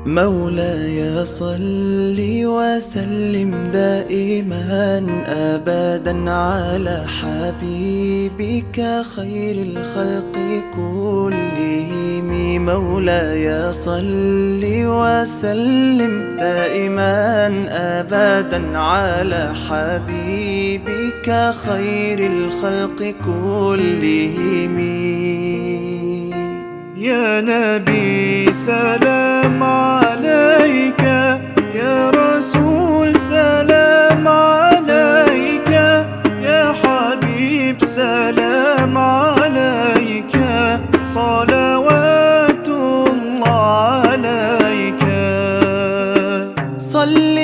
مولاي صل وسلم دائما أبدا على حبيبك خير الخلق كلهم. مولاي صل وسلم دائما أبدا على حبيبك خير الخلق كلهم. يا نبي سلام عليك، يا رسول سلام عليك، يا حبيب سلام عليك، صلوات الله عليك. صل